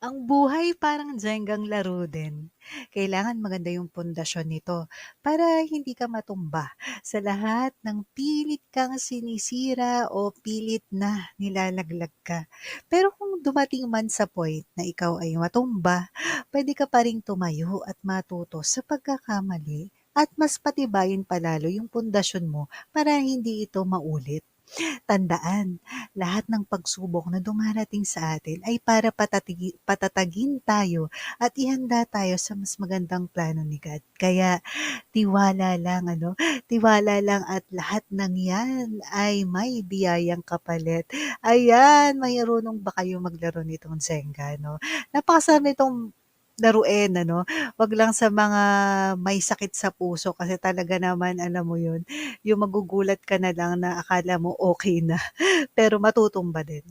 Ang buhay parang Jengang laro din. Kailangan maganda yung pundasyon nito para hindi ka matumba sa lahat ng pilit kang sinisira o pilit na nilalaglag ka. Pero kung dumating man sa point na ikaw ay matumba, pwede ka pa ring tumayo at matuto sa pagkakamali at mas patibayin palalo yung pundasyon mo para hindi ito maulit. Tandaan, lahat ng pagsubok na dumarating sa atin ay para patatagin tayo at ihanda tayo sa mas magandang plano ni God. Kaya tiwala lang tiwala lang at lahat ng 'yan ay may biyayang kapalit. Ayan, marunong ba kayo maglaro nitong Jenga 'no? Napakasarap nitong laruin 'wag lang sa mga may sakit sa puso kasi talaga naman alam mo 'yun, yung magugulat ka na lang na akala mo okey na, pero matutumba din.